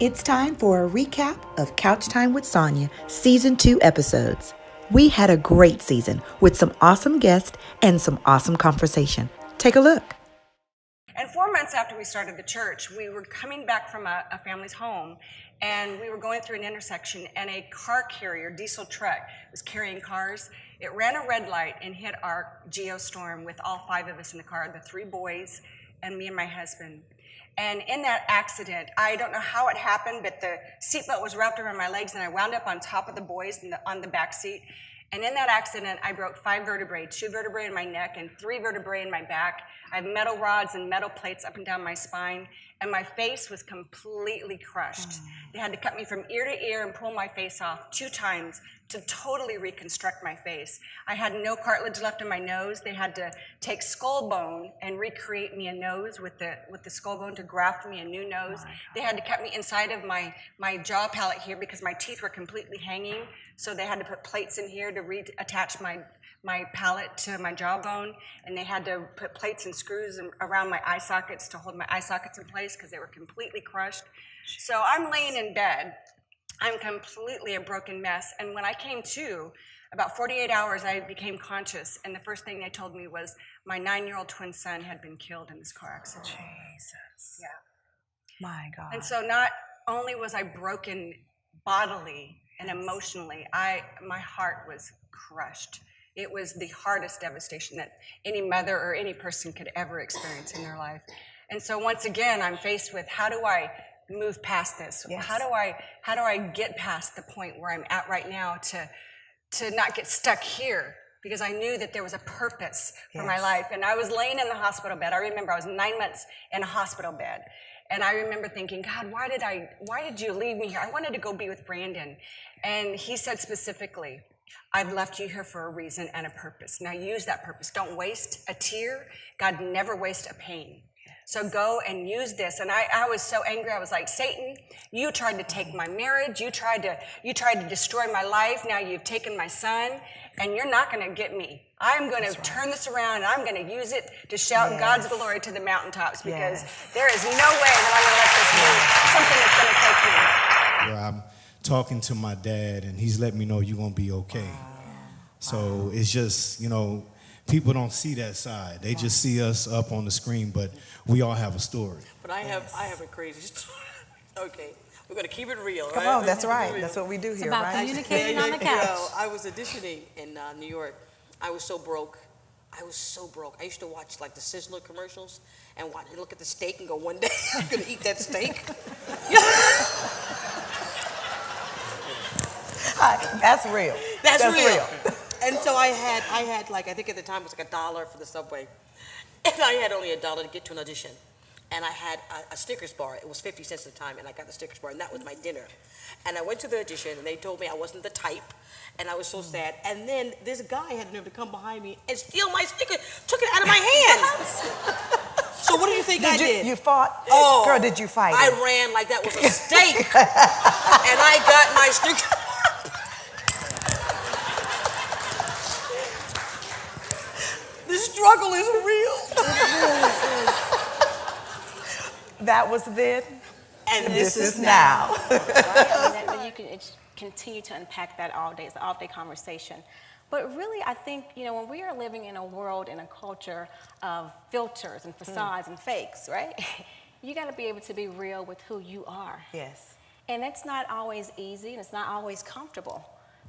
It's time for a recap of Couch Time with Sonja, Season 2 episodes. We had a great season with some awesome guests and some awesome conversation. Take a look. And 4 months after we started the church, we were coming back from a family's home, and we were going through an intersection, and a car carrier, diesel truck, was carrying cars. It ran a red light and hit our Geostorm with all 5 of us in the car, the 3 boys and me and my husband. And in that accident, I don't know how it happened, but the seatbelt was wrapped around my legs, and I wound up on top of the boys on the back seat. And in that accident, I broke 5 vertebrae, 2 vertebrae in my neck and 3 vertebrae in my back. I have metal rods and metal plates up and down my spine, and my face was completely crushed. They had to cut me from ear to ear and pull my face off 2 times to totally reconstruct my face. I had no cartilage left in my nose. They had to take skull bone and recreate me a nose with the skull bone to graft me a new nose. They had to cut me inside of my jaw palate here because my teeth were completely hanging. So they had to put plates in here to reattach my palate to my jawbone, and they had to put plates and screws around my eye sockets to hold my eye sockets in place because they were completely crushed. So I'm laying in bed. I'm completely a broken mess. And when I came to, about 48 hours, I became conscious, and the first thing they told me was my 9-year-old twin son had been killed in this car accident. Jesus. Yeah. My God. And so not only was I broken bodily and emotionally, my heart was crushed. It was the hardest devastation that any mother or any person could ever experience in their life. And so once again, I'm faced with, how do I move past this? Yes. How do I get past the point where I'm at right now to not get stuck here? Because I knew that there was a purpose for my life. And I was laying in the hospital bed. I remember I was 9 months in a hospital bed. And I remember thinking, God, why did you leave me here? I wanted to go be with Brandon. And he said specifically, I've left you here for a reason and a purpose. Now use that purpose. Don't waste a tear. God never wastes a pain. So go and use this. And I was so angry. I was like, Satan, you tried to take my marriage. You tried to destroy my life. Now you've taken my son, and you're not going to get me. I'm going to turn this around, and I'm going to use it to shout God's glory to the mountaintops, because there is no way that I'm going to let this be something that's going to take me. Where I'm talking to my dad, and he's letting me know you're going to be okay. So it's just, people don't see that side. They just see us up on the screen, but we all have a story. But I have a crazy story. Okay, we're going to keep it real, right? Come on, that's right. That's what we do here, about right? communicating on the couch. I was auditioning in New York. I was so broke. I used to watch like the Sizzler commercials and look at the steak and go, one day I'm going to eat that steak. That's real. That's real. And so I had like, I think at the time it was like $1 for the Subway. And I had only $1 to get to an audition. And I had a Snickers bar. It was 50 cents at the time, and I got the Snickers bar, and that was my dinner. And I went to the audition, and they told me I wasn't the type, and I was so sad. And then this guy had the nerve to come behind me and steal my Snickers, took it out of my hand. So what do you think I did? You fought? Oh, Girl, did you fight? I ran like that was a steak. And I got my Snickers. The struggle is real. That was then, And this is now. Right? And you can continue to unpack that all day. It's an all-day conversation. But really, I think, when we are living in a world, in a culture of filters and facades and fakes, right? You got to be able to be real with who you are. Yes. And it's not always easy, and it's not always comfortable.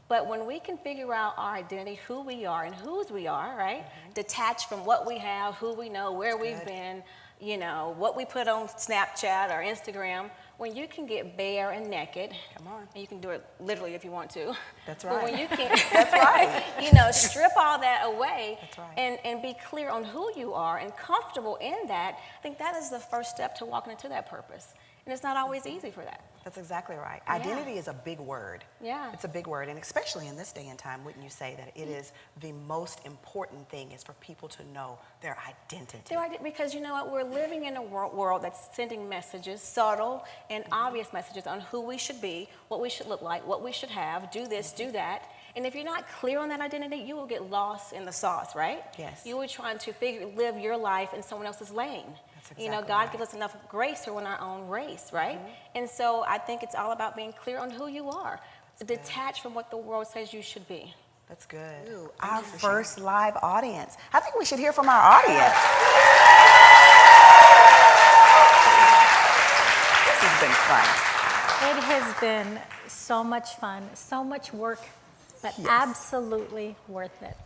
But when we can figure out our identity, who we are and whose we are, right? Detached from what we have, who we know, where we've been, what we put on Snapchat or Instagram, when you can get bare and naked, Come on. and you can do it literally if you want to. That's But right. when you can, That's right. strip all that away. That's right. and be clear on who you are and comfortable in that, I think that is the first step to walking into that purpose. And it's not always easy for that. That's exactly right. Yeah. Identity is a big word. Yeah. It's a big word, and especially in this day and time, wouldn't you say that it is the most important thing is for people to know their identity? Because you know what, we're living in a world that's sending messages, subtle and obvious messages on who we should be, what we should look like, what we should have, do this, do that. And if you're not clear on that identity, you will get lost in the sauce, right? Yes. You will trying to live your life in someone else's lane. That's God gives us enough grace to run our own race, right? And so I think it's all about being clear on who you are, detached from what the world says you should be. That's good. Our first live audience. I think we should hear from our audience. This has been fun. It has been so much fun, so much work, but absolutely worth it.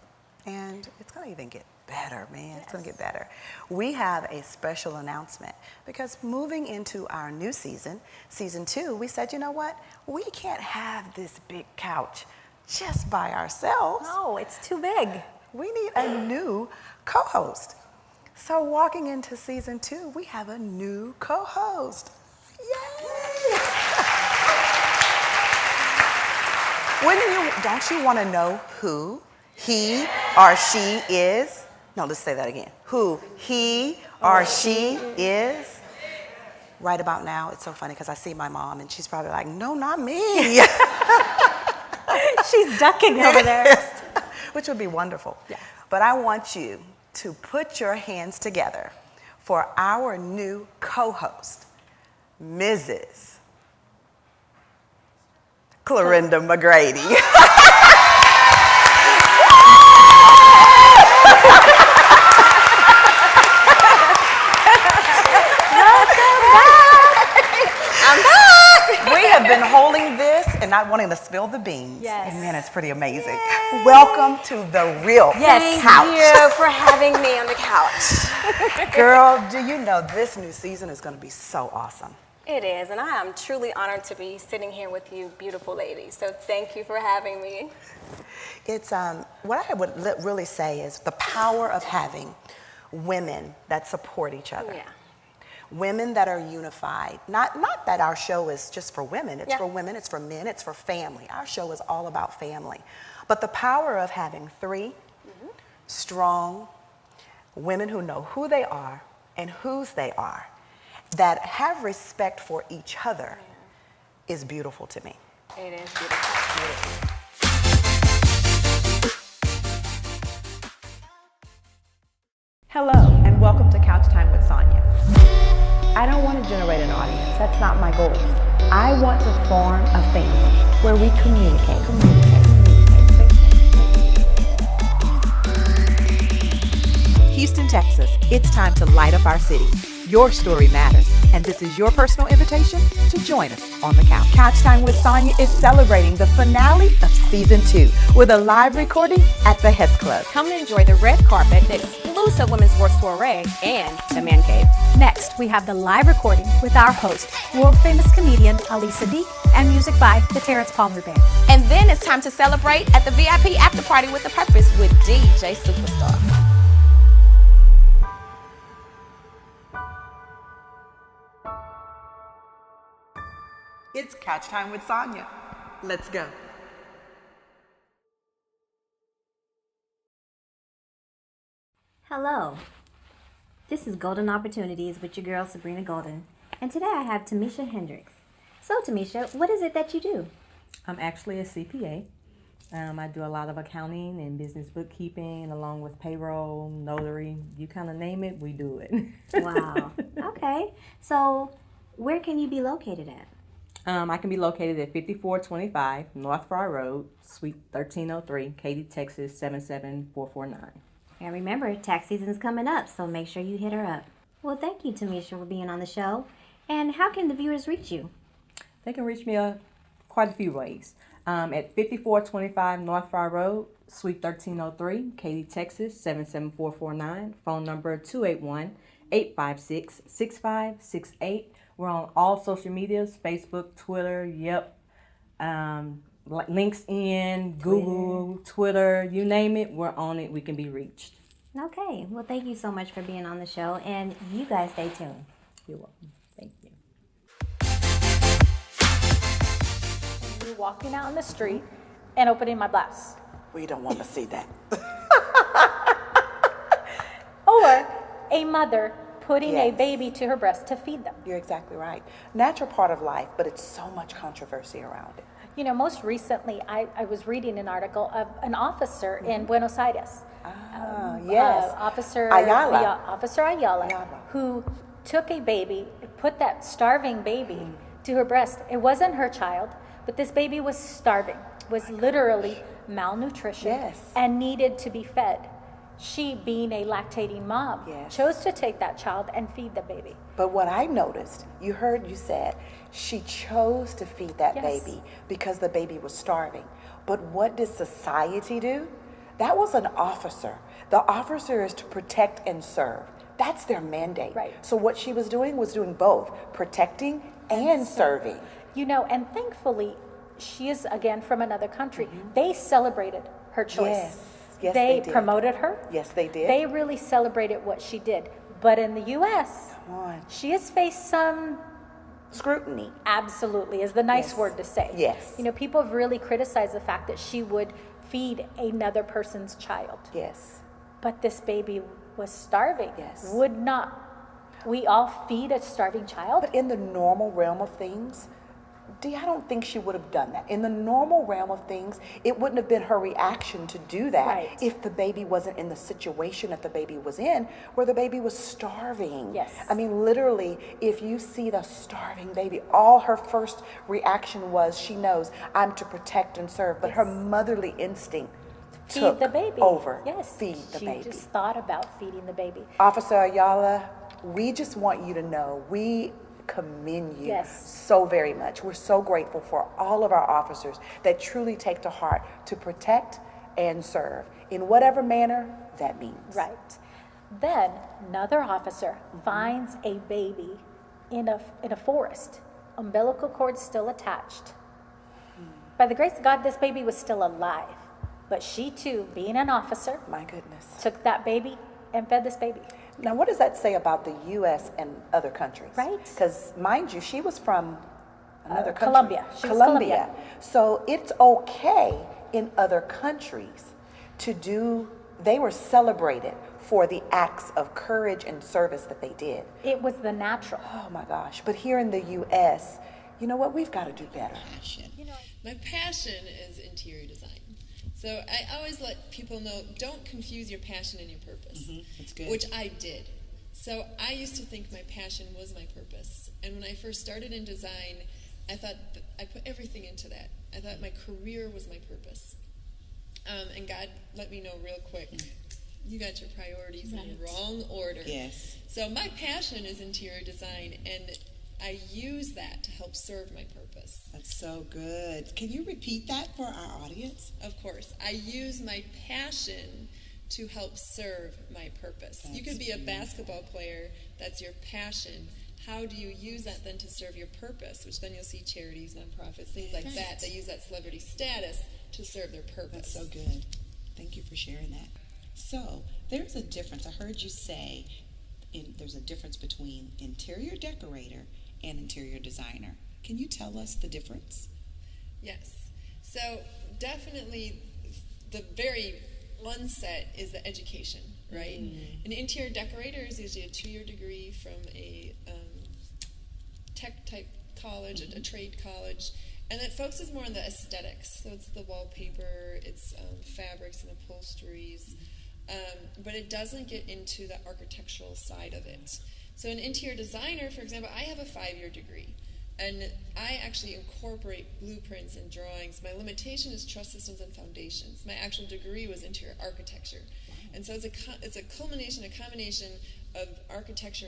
And it's going to even get better, man. It's going to get better. We have a special announcement because moving into our new season, season 2, we said, you know what? We can't have this big couch just by ourselves. No, it's too big. We need a new co-host. So walking into season 2, we have a new co-host. Yay! Don't you want to know who he or she is? No, let's say that again. Who he or she is? Right about now, it's so funny because I see my mom and she's probably like, no, not me. She's ducking over there. Which would be wonderful. Yeah. But I want you to put your hands together for our new co-host, Mrs. Clorinda McGrady. We have been holding this and not wanting to spill the beans. Yes. And man, it's pretty amazing. Welcome to the real Yes. couch. Thank you for having me on the couch. Girl, do you know this new season is going to be so awesome? It is, and I am truly honored to be sitting here with you beautiful ladies. So thank you for having me. It's what I would really say is the power of having women that support each other. Yeah. Women that are unified. Not that our show is just for women. It's for women, it's for men, it's for family. Our show is all about family. But the power of having 3 strong women who know who they are and whose they are, that have respect for each other, is beautiful to me. It is beautiful. Hello, and welcome to Couch Time with Sonja. I don't want to generate an audience. That's not my goal. I want to form a family where we communicate. Houston, Texas, it's time to light up our city. Your story matters, and this is your personal invitation to join us on the couch. Couch Time with Sonja is celebrating the finale of season 2 with a live recording at the Hess Club. Come and enjoy the red carpet, the exclusive women's work soiree, and the man cave. Next, we have the live recording with our host, world-famous comedian Ali Sadiq, and music by the Terrence Palmer Band. And then it's time to celebrate at the VIP after party with a purpose with DJ Superstar. It's Couch Time with Sonja. Let's go. Hello, this is Golden Opportunities with your girl Sabrina Golden, and today I have Tamisha Hendricks. So Tamisha, what is it that you do? I'm actually a CPA. I do a lot of accounting and business bookkeeping, along with payroll, notary. You kind of name it, we do it. Wow. Okay. So where can you be located at? I can be located at 5425 North Fry Road, Suite 1303, Katy, Texas 77449. And remember, tax season is coming up, so make sure you hit her up. Well, thank you, Tamisha, for being on the show. And how can the viewers reach you? They can reach me quite a few ways. At 5425 North Fry Road, Suite 1303, Katy, Texas 77449. Phone number 281-856-6568. We're on all social medias, Facebook, Twitter, LinkedIn, Google, Twitter, you name it, we're on it. We can be reached. Okay. Well, thank you so much for being on the show, and you guys stay tuned. You're welcome. Thank you. Me walking out on the street and opening my blouse. We don't want to see that. Or a mother putting a Yes. baby to her breast to feed them. You're exactly right. Natural part of life, but it's so much controversy around it. You know, most recently, I was reading an article of an officer in Buenos Aires. Yes. Officer Ayala. Officer Ayala, Ayala. who took a baby, put that starving baby to her breast. It wasn't her child, but this baby was starving, was literally malnutrition Yes. and needed to be fed. She, being a lactating mom, Yes. chose to take that child and feed the baby. But what I noticed, you said, she chose to feed that Yes. baby because the baby was starving. But what did society do? That was an officer. The officer is to protect and serve. That's their mandate. Right. So what she was doing both, protecting and serving. You know, and thankfully, she is again from another country. They celebrated her choice. Yes. Yes, they did. promoted her. Yes, they did. They really celebrated what she did. But in the U.S., Come on. she has faced some Scrutiny. absolutely is the nice Yes. word to say. Yes. You know, people have really criticized the fact that she would feed another person's child. Yes. But this baby was starving. Yes. Would not we all feed a starving child? But in the normal realm of things, I don't think she would have done that. In the normal realm of things, it wouldn't have been her reaction to do that Right. if the baby wasn't in the situation that the baby was in, where the baby was starving. Yes. I mean, literally, if you see the starving baby, all her first reaction was, she knows, I'm to protect and serve, but her motherly instinct took Feed the baby. over. Yes. Feed the she baby. just thought about feeding the baby. Officer Ayala, we just want you to know we commend you Yes. so very much. We're so grateful for all of our officers that truly take to heart to protect and serve in whatever manner that means. Right. Then another officer finds a baby in a forest, umbilical cord still attached. By the grace of God, this baby was still alive. But she too, being an officer, My goodness. took that baby and fed this baby. Now, what does that say about the U.S. and other countries? Right. Because, mind you, she was from another country. Colombia. She was Colombia. So it's okay in other countries to do, they were celebrated for the acts of courage and service that they did. It was the natural. Oh my gosh. But here in the U.S., you know what? We've got to do better. My passion is interior design. So I always let people know, don't confuse your passion and your purpose. That's good. Which I did. So I used to think my passion was my purpose. And when I first started in design, I thought I put everything into that. I thought my career was my purpose. And God let me know real quick, you got your priorities in the wrong order. Yes. So my passion is interior design, and I use that to help serve my purpose. That's so good. Can you repeat that for our audience? Of course. I use my passion to help serve my purpose. You could be a basketball player, that's your passion. How do you use that then to serve your purpose? Which then you'll see charities, nonprofits, things like that. They use that celebrity status to serve their purpose. That's so good. Thank you for sharing that. So, there's a difference. I heard you say there's a difference between interior decorator and interior designer. Can you tell us the difference? Yes. So definitely the very one set is the education, right? An interior decorator is usually a 2-year degree from a tech type college, a trade college, and it focuses more on the aesthetics. So it's the wallpaper, it's fabrics and upholsteries, but it doesn't get into the architectural side of it. So an interior designer, for example, I have a 5-year degree, and I actually incorporate blueprints and drawings. My limitation is truss systems and foundations. My actual degree was interior architecture. And so it's a culmination, a combination of architecture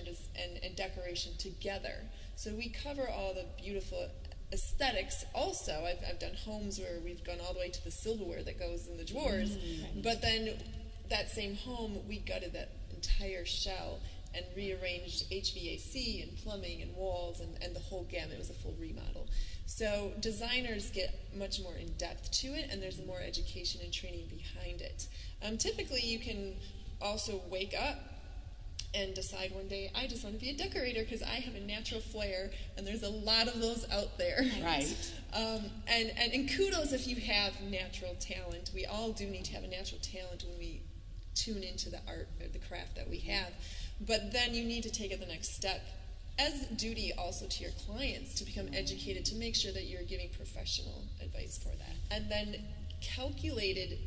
and decoration together. So we cover all the beautiful aesthetics. Also, I've done homes where we've gone all the way to the silverware that goes in the drawers, but then that same home, we gutted that entire shell and rearranged HVAC and plumbing and walls and the whole gamut. It was a full remodel. So designers get much more in depth to it, and there's more education and training behind it. Typically, you can also wake up and decide one day, I just want to be a decorator because I have a natural flair, and there's a lot of those out there. Right. And kudos if you have natural talent. We all do need to have a natural talent when we tune into the art or the craft that we have. But then you need to take it the next step as duty also to your clients to become educated, to make sure that you're giving professional advice for that. And then calculated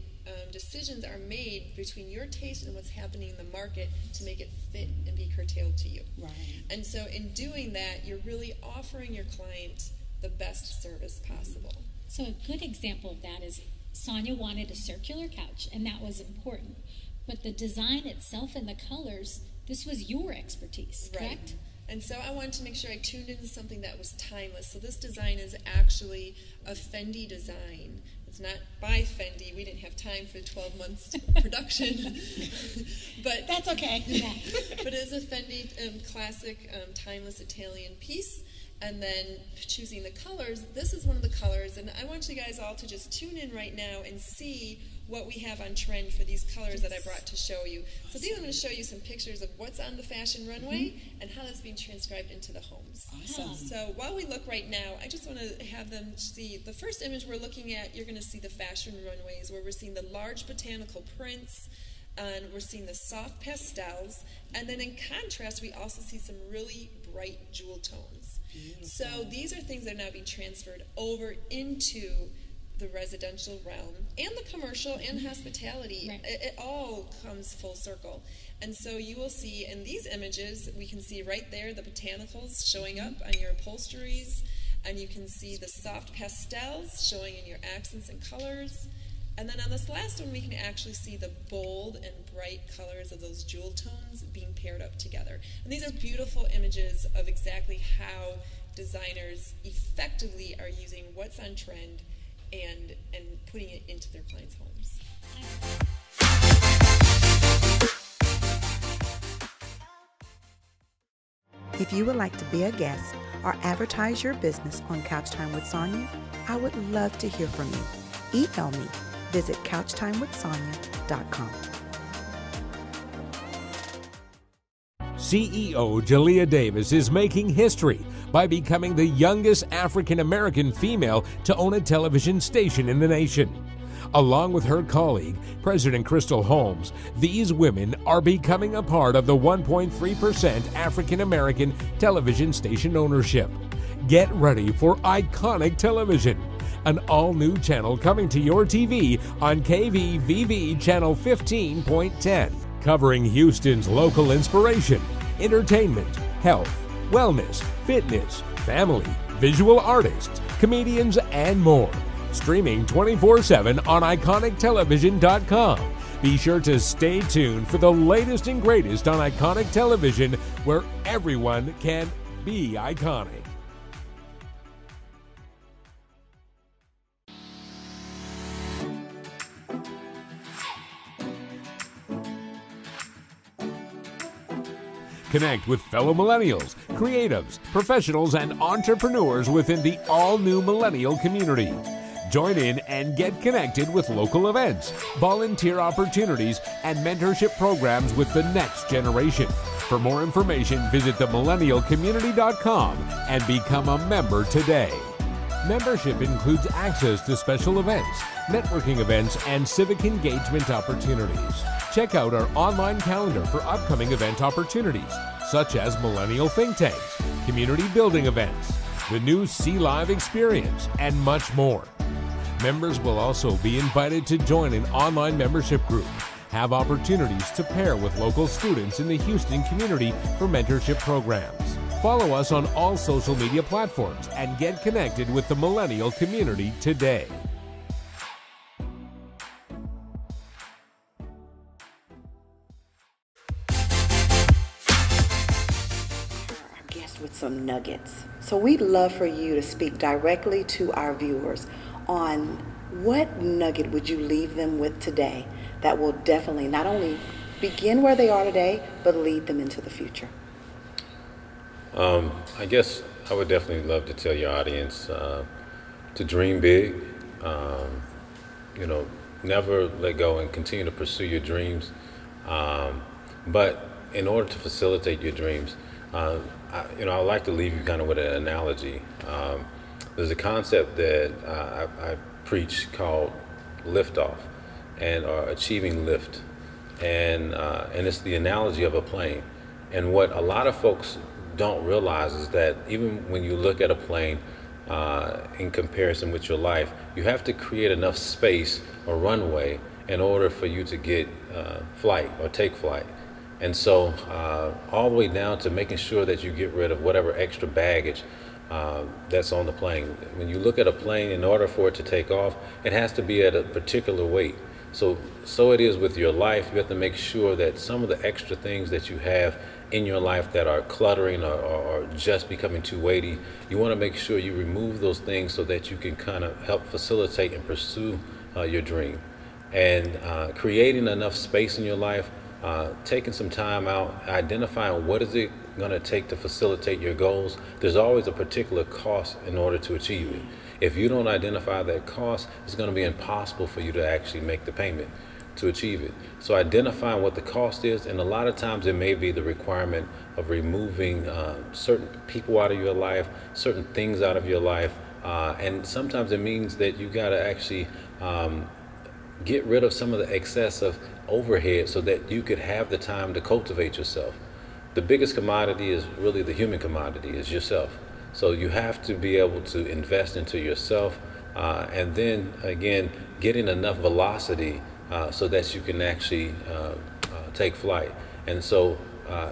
decisions are made between your taste and what's happening in the market to make it fit and be curtailed to you. Right. And so in doing that, you're really offering your client the best service possible. So a good example of that is Sonja wanted a circular couch, and that was important. But the design itself and the colors, this was your expertise, correct? Right. And so I wanted to make sure I tuned into something that was timeless. So this design is actually a Fendi design. It's not by Fendi. We didn't have time for 12 months production. But That's okay. Yeah. But it's a Fendi classic timeless Italian piece. And then choosing the colors, this is one of the colors. And I want you guys all to just tune in right now and see what we have on trend for these colors that I brought to show you. So these I'm going to show you some pictures of what's on the fashion runway and how that's being transcribed into the homes. Awesome. So while we look right now, I just want to have them see the first image we're looking at. You're going to see the fashion runways where we're seeing the large botanical prints, and we're seeing the soft pastels, and then in contrast we also see some really bright jewel tones. Beautiful. So these are things that are now being transferred over into the residential realm and the commercial and hospitality. Right. It all comes full circle. And so you will see in these images, we can see right there the botanicals showing up on your upholsteries, and you can see the soft pastels showing in your accents and colors. And then on this last one, we can actually see the bold and bright colors of those jewel tones being paired up together. And these are beautiful images of exactly how designers effectively are using what's on trend and putting it into their clients' homes. If you would like to be a guest or advertise your business on Couch Time with Sonja, I would love to hear from you. Email me. Visit couchtimewithsonja.com. CEO Jalea Davis is making history by becoming the youngest African-American female to own a television station in the nation. Along with her colleague, President Crystal Holmes, these women are becoming a part of the 1.3% African-American television station ownership. Get ready for iconic television. An all-new channel coming to your TV on KVVV Channel 15.10, covering Houston's local inspiration, entertainment, health, wellness, fitness, family, visual artists, comedians, and more. Streaming 24/7 on iconictelevision.com. Be sure to stay tuned for the latest and greatest on Iconic Television, where everyone can be iconic. Connect with fellow millennials, creatives, professionals, and entrepreneurs within the all-new millennial community. Join in and get connected with local events, volunteer opportunities, and mentorship programs with the next generation. For more information, visit themillennialcommunity.com and become a member today. Membership includes access to special events, networking events, and civic engagement opportunities. Check out our online calendar for upcoming event opportunities, such as Millennial Think Tanks, community building events, the new Sea Live experience, and much more. Members will also be invited to join an online membership group, have opportunities to pair with local students in the Houston community for mentorship programs. Follow us on all social media platforms and get connected with the millennial community today. Our guest with some nuggets. So we'd love for you to speak directly to our viewers on what nugget would you leave them with today that will definitely not only begin where they are today, but lead them into the future. I guess I would definitely love to tell your audience to dream big, never let go and continue to pursue your dreams. But in order to facilitate your dreams, I like to leave you kind of with an analogy. There's a concept that I preach called liftoff and achieving lift. And it's the analogy of a plane. And what a lot of folks don't realize is that even when you look at a plane in comparison with your life, you have to create enough space or runway in order for you to get flight or take flight. And so all the way down to making sure that you get rid of whatever extra baggage that's on the plane. When you look at a plane, in order for it to take off, it has to be at a particular weight. So it is with your life. You have to make sure that some of the extra things that you have in your life that are cluttering or just becoming too weighty, you want to make sure you remove those things so that you can kind of help facilitate and pursue your dream. And creating enough space in your life, taking some time out, identifying what is it going to take to facilitate your goals. There's always a particular cost in order to achieve it. If you don't identify that cost, it's going to be impossible for you to actually make the payment to achieve it. So identifying what the cost is, and a lot of times it may be the requirement of removing certain people out of your life, certain things out of your life, and sometimes it means that you got to actually get rid of some of the excessive overhead so that you could have the time to cultivate yourself. The biggest commodity is really the human commodity, is yourself. So you have to be able to invest into yourself, and then again, getting enough velocity so that you can actually take flight. And so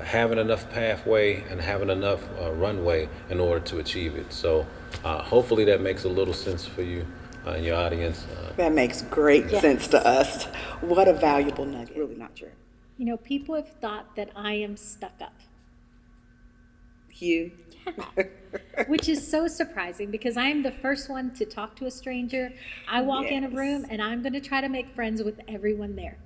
having enough pathway and having enough runway in order to achieve it. So hopefully that makes a little sense for you and your audience. That makes great sense to us. What a valuable nugget. Really not true. You know, people have thought that I am stuck up. You? Yeah. Which is so surprising because I am the first one to talk to a stranger. I walk in a room and I'm going to try to make friends with everyone there.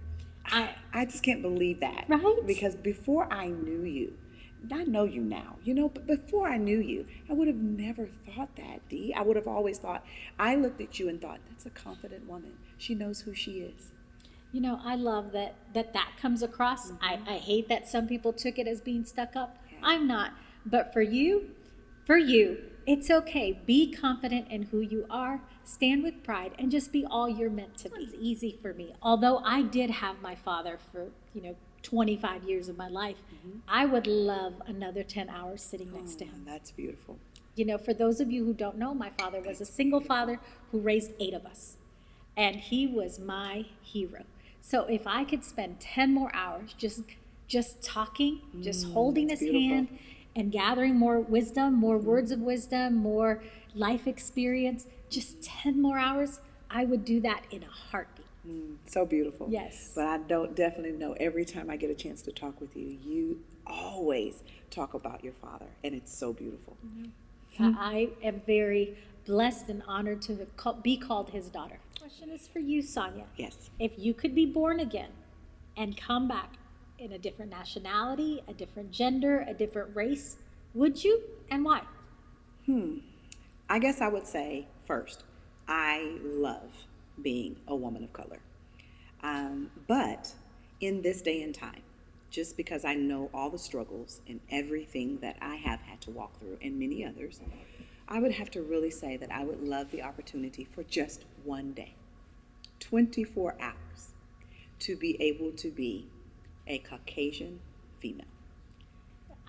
I just can't believe that. Right? Because before I knew you, I know you now, but before I knew you, I would have never thought that, Dee. I would have always thought, I looked at you and thought, that's a confident woman. She knows who she is. You know, I love that comes across. I hate that some people took it as being stuck up. Yeah. I'm not. But for you, it's okay. Be confident in who you are. Stand with pride and just be all you're meant to be. It's easy for me. Although I did have my father for, 25 years of my life, I would love another 10 hours sitting next to him. That's beautiful. For those of you who don't know, my father was a single father who raised 8 of us. And he was my hero. So if I could spend 10 more hours just talking, just holding his hand and gathering more wisdom, more words of wisdom, more life experience, just 10 more hours, I would do that in a heartbeat. So beautiful. Yes. But I definitely know every time I get a chance to talk with you, you always talk about your father, and it's so beautiful. I am very blessed and honored to be called his daughter. The question is for you, Sonja. Yes. If you could be born again and come back in a different nationality, a different gender, a different race, would you, and why? I guess I would say, first, I love being a woman of color. But in this day and time, just because I know all the struggles and everything that I have had to walk through, and many others, I would have to really say that I would love the opportunity for just one day, 24 hours, to be able to be a Caucasian female.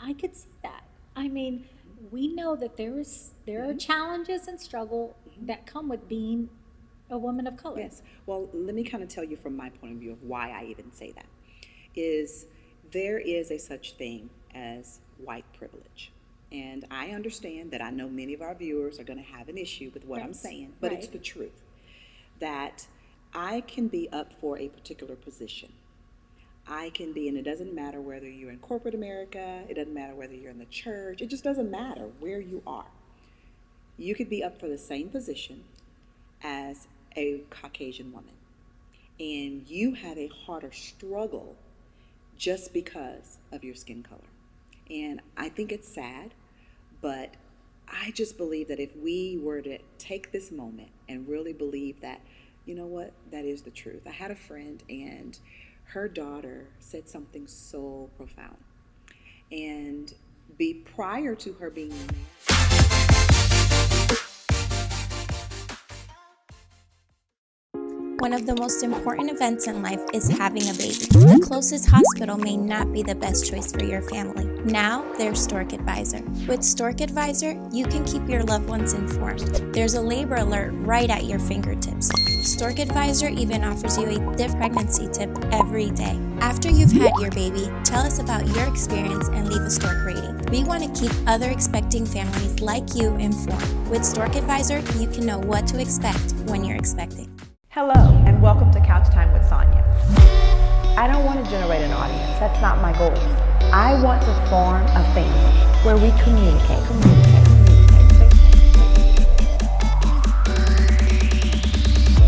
I could see that. I mean, we know that there are challenges and struggle that come with being a woman of color. Yes. Well, let me kind of tell you from my point of view of why I even say that. Is there is a such thing as white privilege. And I understand that I know many of our viewers are going to have an issue with what I'm saying, but it's the truth. That I can be up for a particular position. I can be, and it doesn't matter whether you're in corporate America, it doesn't matter whether you're in the church, it just doesn't matter where you are. You could be up for the same position as a Caucasian woman. And you have a harder struggle just because of your skin color. And I think it's sad, but I just believe that if we were to take this moment and really believe that, you know what, that is the truth. I had a friend and her daughter said something so profound. And prior to her being married, One of the most important events in life is having a baby. The closest hospital may not be the best choice for your family. Now, there's Stork Advisor. With Stork Advisor, you can keep your loved ones informed. There's a labor alert right at your fingertips. Stork Advisor even offers you a pregnancy tip every day. After you've had your baby, tell us about your experience and leave a Stork rating. We want to keep other expecting families like you informed. With Stork Advisor, you can know what to expect when you're expecting. Hello, and welcome to Couch Time with Sonja. I don't want to generate an audience. That's not my goal. I want to form a family where we communicate.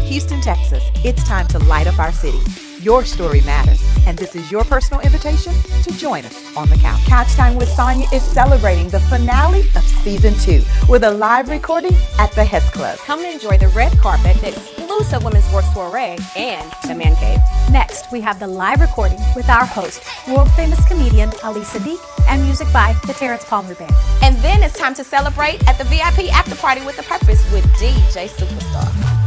Houston, Texas, it's time to light up our city. Your story matters, and this is your personal invitation to join us on the couch. Couch Time with Sonja is celebrating the finale of Season 2 with a live recording at the Hess Club. Come and enjoy the red carpet, the exclusive women's work soiree, and the man cave. Next, we have the live recording with our host, world-famous comedian Ali Sadiq, and music by the Terrence Palmer Band. And then it's time to celebrate at the VIP after party with a purpose with DJ Superstar.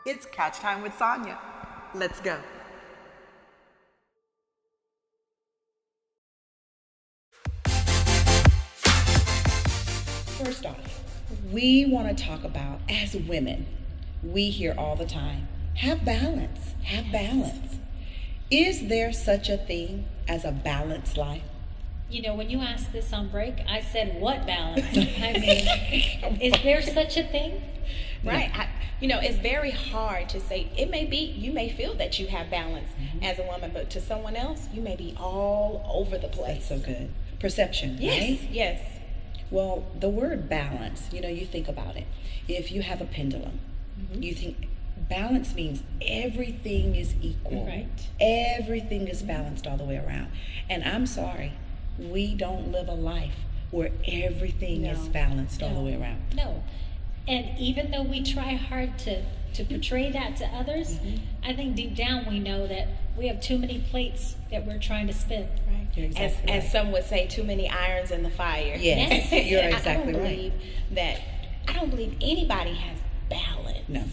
It's Couch Time with Sonja. Let's go. First off, we want to talk about, as women, we hear all the time, have balance, have balance. Is there such a thing as a balanced life? You know, when you asked this on break, I said, what balance? I mean, is there such a thing? Right. It's very hard to say. It may be, you may feel that you have balance as a woman, but to someone else, you may be all over the place. That's so good. Perception, yes, right? Yes. Well, the word balance, you think about it. If you have a pendulum, you think balance means everything is equal. Right. Everything is balanced all the way around. And I'm sorry, we don't live a life where everything is balanced all the way around. No. And even though we try hard to portray that to others, I think deep down we know that we have too many plates that we're trying to spin. Right. You're exactly right. As some would say, too many irons in the fire. Yes, you're exactly I don't believe anybody has balance. No.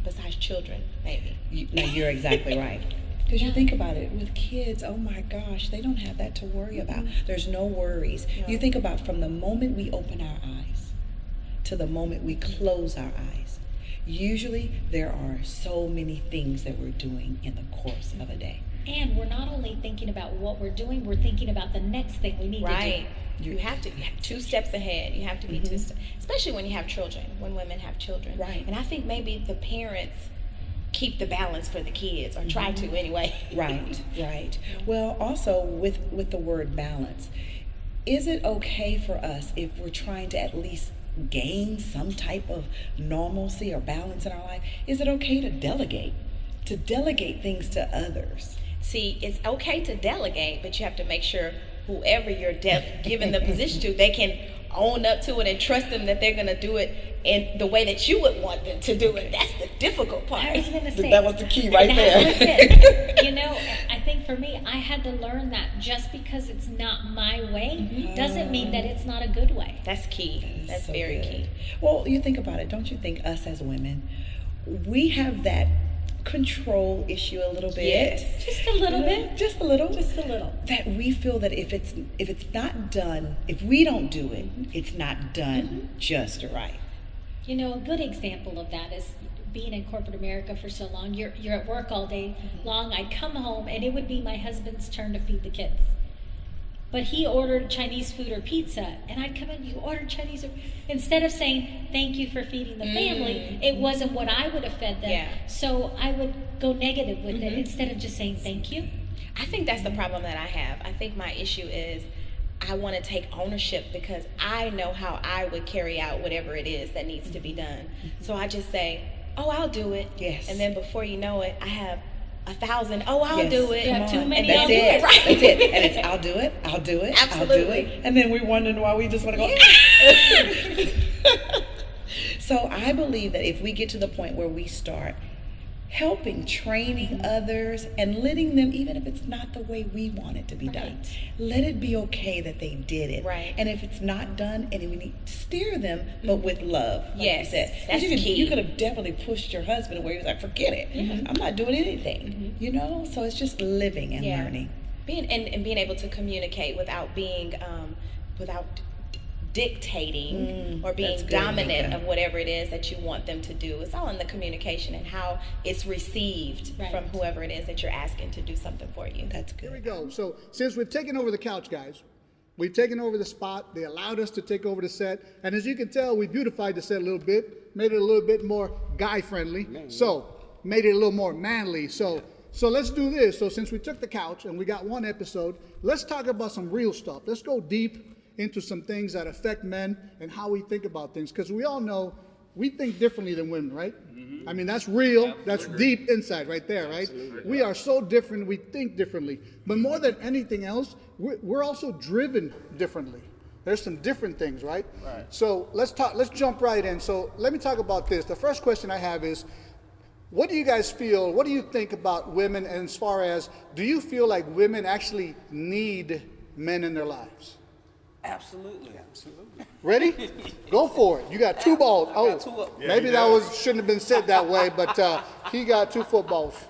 Besides children, maybe. You're exactly right. Because you think about it, with kids, oh my gosh, they don't have that to worry about. There's no worries. No. You think about from the moment we open our eyes to the moment we close our eyes. Usually there are so many things that we're doing in the course of a day. And we're not only thinking about what we're doing, we're thinking about the next thing we need to do. You have 2 steps ahead. You have to be 2 steps, especially when you have children, when women have children. Right. And I think maybe the parents keep the balance for the kids, or try to anyway. Right. Well, also with the word balance, is it okay for us if we're trying to at least gain some type of normalcy or balance in our life? Is it okay to delegate things to others? See, it's okay to delegate, but you have to make sure whoever you're giving the position to, they can own up to it and trust them that they're going to do it in the way that you would want them to do it. That's the difficult part. I was going to say, that was the key right there. That was it. I think for me, I had to learn that just because it's not my way doesn't mean that it's not a good way. That's key. That's so very key. Well, you think about it. Don't you think us as women, we have that control issue a little bit? Yes, just a little bit. Just a little. Just a little. That we feel that if it's not done, if we don't do it, it's not done just right. A good example of that is being in corporate America for so long. You're at work all day long. I'd come home and it would be my husband's turn to feed the kids. But he ordered Chinese food or pizza, and I'd come in, you ordered Chinese, instead of saying, thank you for feeding the family, it wasn't what I would have fed them. Yeah. So I would go negative with it instead of just saying thank you. I think that's the problem that I have. I think my issue is I want to take ownership because I know how I would carry out whatever it is that needs to be done. So I just say, oh, I'll do it. Yes. And then before you know it, I have 1,000. Oh, I'll do it. Yeah, too many. And that's it. Right. That's it. And it's I'll do it. Absolutely. I'll do it. And then we're wondering why we just want to go. So I believe that if we get to the point where we start helping, training others, and letting them, even if it's not the way we want it to be done, let it be okay that they did it. Right. And if it's not done, and we need to steer them, but with love, like Yes, you said. that's key. You could have definitely pushed your husband where he was like, forget it. I'm not doing anything. You know? So it's just living and learning. Being and being able to communicate without being without dictating or being that's good, dominant Mika. of whatever it is that you want them to do. It's all in the communication and how it's received from whoever it is that you're asking to do something for you. That's good. Here we go. So since we've taken over the couch, guys, we've taken over the spot. They allowed us to take over the set. And as you can tell, we beautified the set a little bit, made it a little bit more guy-friendly. So made it a little more manly. So let's do this. So since we took the couch and we got one episode, let's talk about some real stuff. Let's go deep into some things that affect men and how we think about things. Because we all know we think differently than women, right? I mean, that's real. Absolutely. That's deep insight right there, right? Absolutely. We are so different. We think differently. But more than anything else, we're also driven differently. There's some different things, right? Right. So let's jump right in. So let me talk about this. The first question I have is, what do you guys feel, what do you think about women, and as far as, do you feel like women actually need men in their lives? Absolutely. Absolutely. Ready? Go for it. You got two balls. Oh, maybe that shouldn't have been said that way, but he got 2 footballs.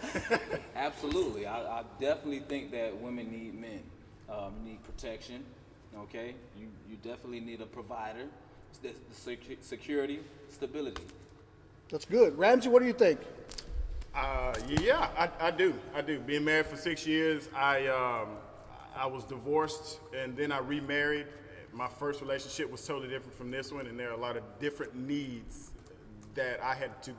Absolutely. I definitely think that women need men. Need protection. Okay. You definitely need a provider. The security, stability. That's good. Ramsey, what do you think? Yeah, I do. Being married for 6 years, I was divorced and then I remarried. My first relationship was totally different from this one, and there are a lot of different needs that I had to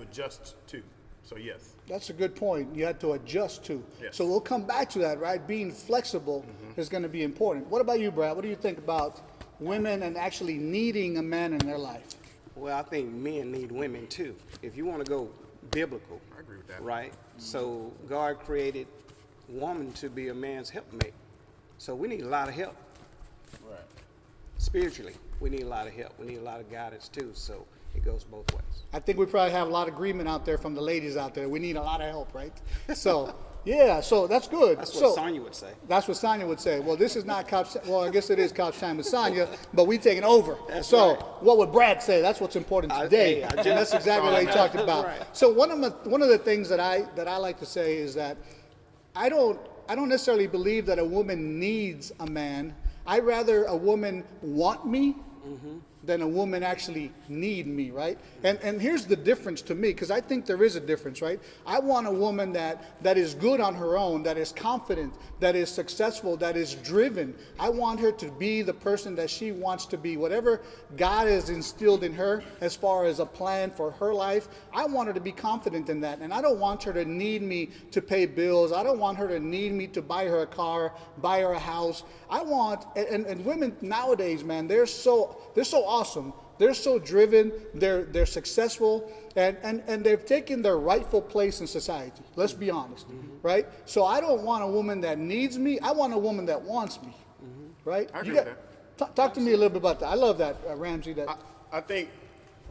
adjust to. So yes. That's a good point. You had to adjust to. Yes. So we'll come back to that, right? Being flexible is going to be important. What about you, Brad? What do you think about women and actually needing a man in their life? Well, I think men need women too. If you want to go biblical, I agree with that. Right? So God created woman to be a man's helpmate. So we need a lot of help. Right. Spiritually, we need a lot of help. We need a lot of guidance too. So it goes both ways. I think we probably have a lot of agreement out there from the ladies out there. We need a lot of help, right? So, yeah, so that's good. That's what Sonja would say. That's what Sonja would say. Well, this is not couch. Well, I guess it is couch time with Sonja, but we taking over. That's so, right. What would Brad say? That's what's important today, and that's exactly what he talked about. Right. So, one of the things that I like to say is that I don't necessarily believe that a woman needs a man. I'd rather a woman want me than a woman actually need me, right? And here's the difference to me, because I think there is a difference, right? I want a woman that is good on her own, that is confident, that is successful, that is driven. I want her to be the person that she wants to be. Whatever God has instilled in her as far as a plan for her life, I want her to be confident in that. And I don't want her to need me to pay bills. I don't want her to need me to buy her a car, buy her a house. I want, and women nowadays, man, they're so awesome. They're so driven, they're successful, and they've taken their rightful place in society. Let's be honest, right? So I don't want a woman that needs me. I want a woman that wants me, right? I agree with that. Talk to me a little bit about that. I love that, Ramsey. I think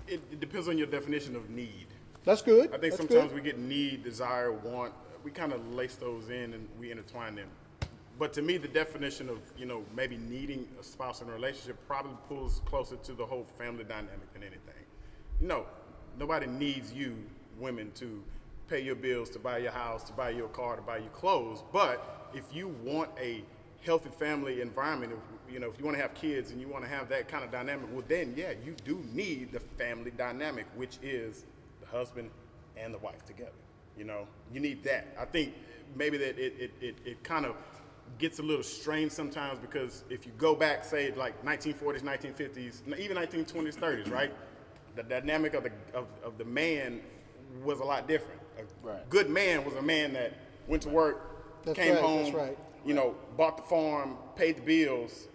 it depends on your definition of need. That's good. I think sometimes we get need, desire, want. We kind of lace those in and we intertwine them. But to me, the definition of, maybe needing a spouse in a relationship probably pulls closer to the whole family dynamic than anything. No, nobody needs you, women, to pay your bills, to buy your house, to buy your car, to buy your clothes. But if you want a healthy family environment, if you want to have kids and you want to have that kind of dynamic, well then, yeah, you do need the family dynamic, which is the husband and the wife together. You need that. I think maybe that it kind of gets a little strange sometimes, because if you go back, say like 1940s, 1950s, even 1920s, 30s, right? The dynamic of the man was a lot different. A good man was a man that went to work, came home, bought the farm, paid the bills.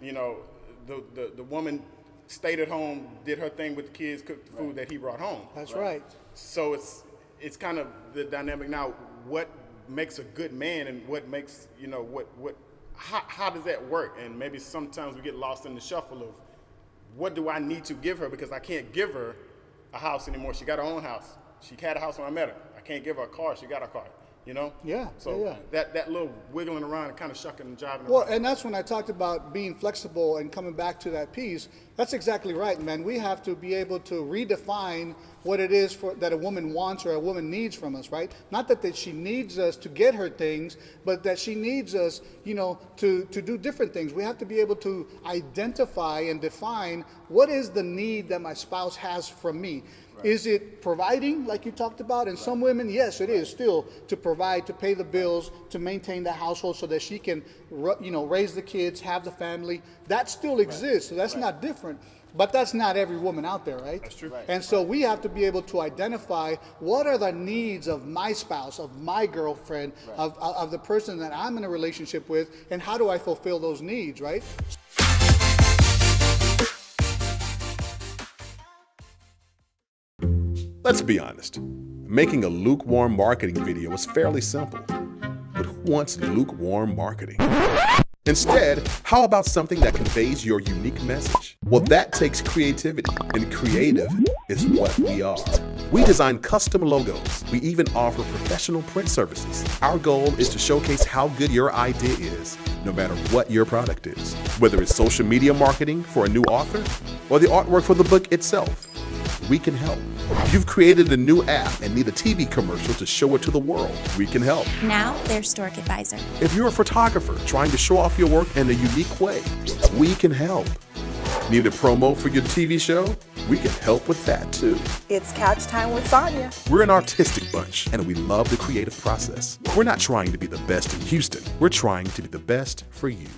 The woman stayed at home, did her thing with the kids, cooked the food that he brought home. That's right. So it's kind of the dynamic now. What makes a good man, and what makes how does that work? And maybe sometimes we get lost in the shuffle of what do I need to give her, because I can't give her a house anymore. She got her own house. She had a house when I met her. I can't give her a car. She got a car. You know? Yeah. So yeah. that little wiggling around and kind of shucking and jiving Well, around. and that's when I talked about being flexible and coming back to that piece. That's exactly right, man. We have to be able to redefine what it is that a woman wants or a woman needs from us, right? Not that she needs us to get her things, but that she needs us, you know, to do different things. We have to be able to identify and define what is the need that my spouse has from me. Right. Is it providing, like you talked about? And some women, yes, it is still to provide, to pay the bills, to maintain the household so that she can, you know, raise the kids, have the family. That still exists, so that's not different. But that's not every woman out there, right? That's true. And so we have to be able to identify what are the needs of my spouse, of my girlfriend, of the person that I'm in a relationship with, and how do I fulfill those needs, right? Let's be honest. Making a lukewarm marketing video is fairly simple. But who wants lukewarm marketing? Instead, how about something that conveys your unique message? Well, that takes creativity, and creative is what we are. We design custom logos. We even offer professional print services. Our goal is to showcase how good your idea is, no matter what your product is. Whether it's social media marketing for a new author or the artwork for the book itself, we can help. You've created a new app and need a TV commercial to show it to the world. We can help. Now there's Stork Advisor. If you're a photographer trying to show off your work in a unique way, we can help. Need a promo for your TV show? We can help with that too. It's Couch Time with Sonja. We're an artistic bunch and we love the creative process. We're not trying to be the best in Houston. We're trying to be the best for you.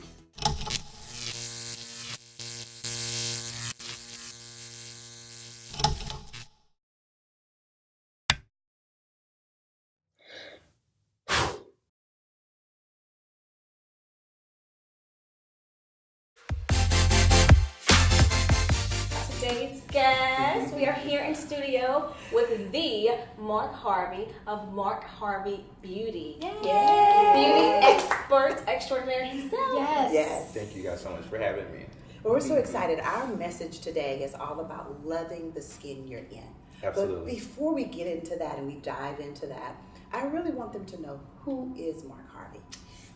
Today's guest, we are here in studio with the Mark Harvey of Mark Harvey Beauty. Yay! Beauty expert extraordinaire himself. Yes. Thank you guys so much for having me. Well, we're so excited. Our message today is all about loving the skin you're in. Absolutely. But before we get into that and we dive into that, I really want them to know, who is Mark Harvey?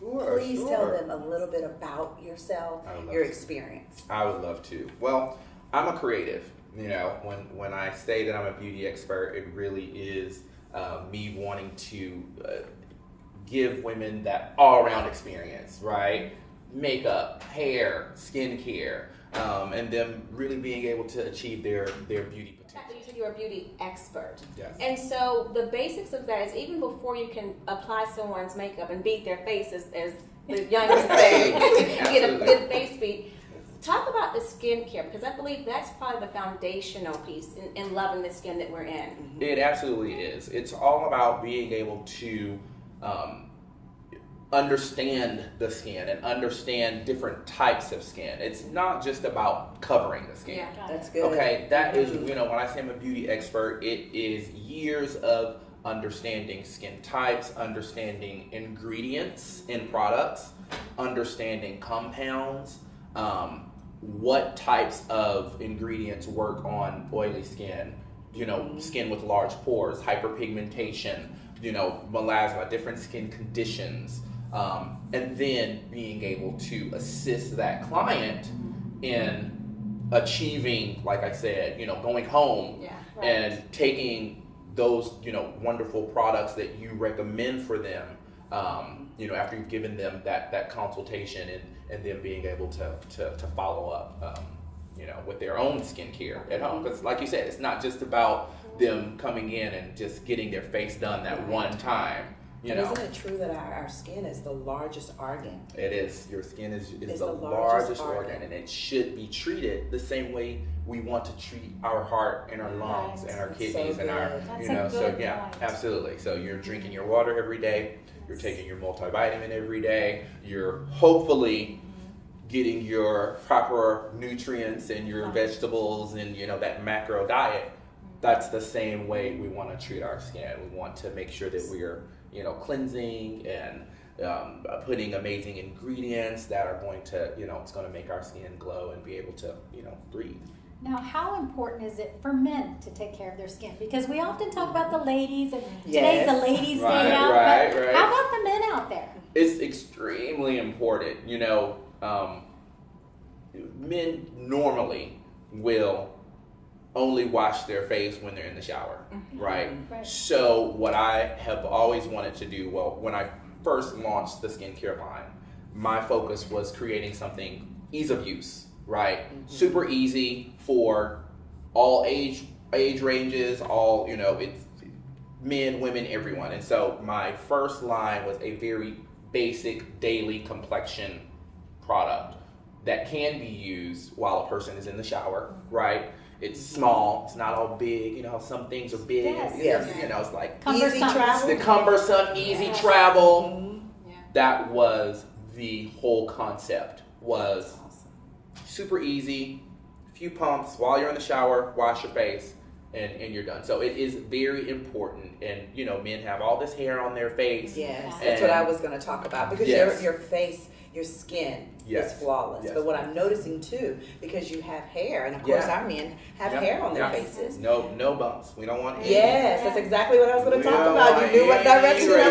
Sure, Please tell them a little bit about yourself, your experience. I would love to. Well, I'm a creative. You know, when I say that I'm a beauty expert, it really is me wanting to give women that all-around experience, right? Makeup, hair, skincare, and them really being able to achieve their beauty potential. You said you're a beauty expert. Yes. And so the basics of that is even before you can apply someone's makeup and beat their face, as the youngest say, get a good face beat. Talk about the skincare, because I believe that's probably the foundational piece in loving the skin that we're in. It absolutely is. It's all about being able to understand the skin and understand different types of skin. It's not just about covering the skin. Yeah, that's good. Okay, that is, you know, when I say I'm a beauty expert, it is years of understanding skin types, understanding ingredients in products, understanding compounds, what types of ingredients work on oily skin, you know, skin with large pores, hyperpigmentation, you know, melasma, different skin conditions, and then being able to assist that client in achieving, like I said, you know, going home and taking those, you know, wonderful products that you recommend for them, you know, after you've given them that consultation and then being able to follow up, you know, with their own skincare at home. Because like you said, it's not just about them coming in and just getting their face done that one time. You know, isn't it true that our skin is the largest organ? It is. Your skin is the largest organ, and it should be treated the same way we want to treat our heart and our lungs and our kidneys and our, you know, so yeah, absolutely. So you're drinking your water every day, you're taking your multivitamin every day, you're hopefully getting your proper nutrients and your vegetables and, you know, that macro diet. That's the same way we want to treat our skin. We want to make sure that we're, you know, cleansing and putting amazing ingredients that are going to, you know, it's going to make our skin glow and be able to, you know, breathe. Now, how important is it for men to take care of their skin? Because we often talk about the ladies, and today's a ladies' day out. But how about the men out there? It's extremely important. You know, men normally will only wash their face when they're in the shower, right? So what I have always wanted to do, well, when I first launched the skincare line, my focus was creating something ease of use, right? Super easy for all age ranges, all, you know, it's men, women, everyone. And so my first line was a very basic daily complexion product that can be used while a person is in the shower, right? It's small, it's not all big, you know how some things are big, you know, it's like easy travel. The cumbersome, easy travel. That was the whole concept, was super easy, few pumps while you're in the shower, wash your face, and you're done. So it is very important, and you know, men have all this hair on their face. Yes, that's what I was going to talk about, because your face, your skin is flawless. But what I'm noticing too, because you have hair, and of course our men have hair on their faces. No bumps. We don't want any. Yes, that's exactly what I was going to talk about. You knew what direction I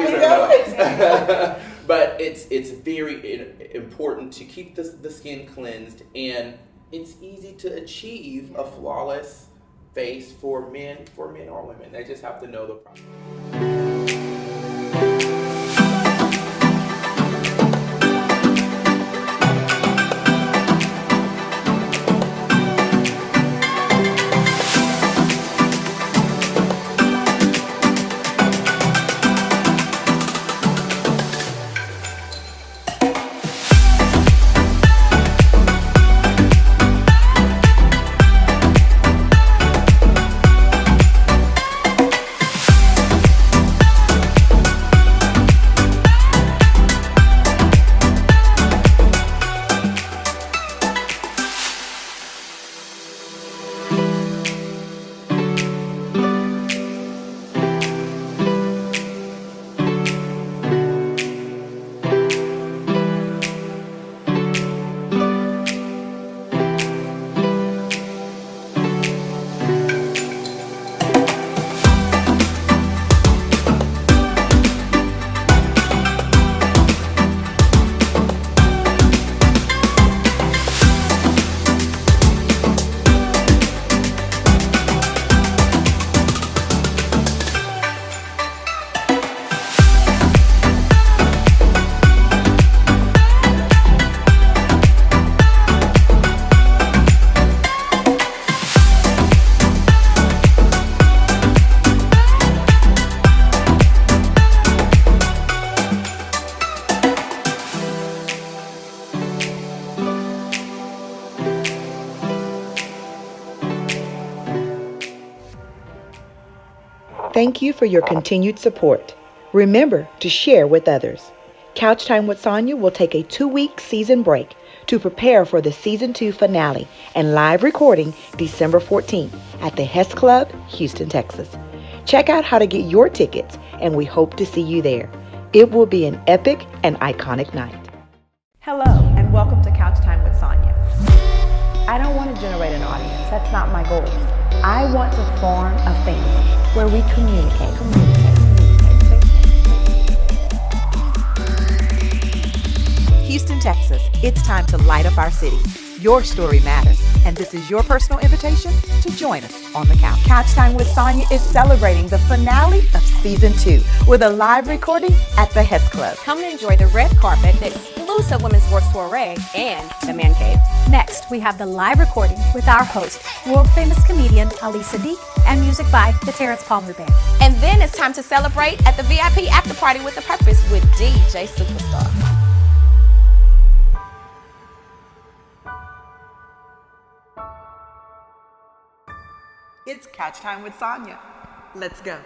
was going. But it's very important to keep the skin cleansed, and it's easy to achieve a flawless face for men or women. They just have to know the process. Thank you for your continued support. Remember to share with others. Couch Time with Sonja will take a 2-week season break to prepare for the Season 2 finale and live recording December 14th at the Hess Club, Houston, Texas. Check out how to get your tickets, and we hope to see you there. It will be an epic and iconic night. Hello, and welcome to Couch Time with Sonja. I don't want to generate an audience. That's not my goal. I want to form a family where we communicate. Houston, Texas, it's time to light up our city. Your story matters, and this is your personal invitation to join us on the couch. Couch Time with Sonja is celebrating the finale of Season 2 with a live recording at the Hess Club. Come and enjoy the red carpet, the exclusive women's work soiree, and the man cave. Next, we have the live recording with our host, world-famous comedian Ali Sadiq, and music by the Terrence Palmer Band. And then it's time to celebrate at the VIP after party with a purpose with DJ Superstar. It's Couch Time with Sonja. Let's go.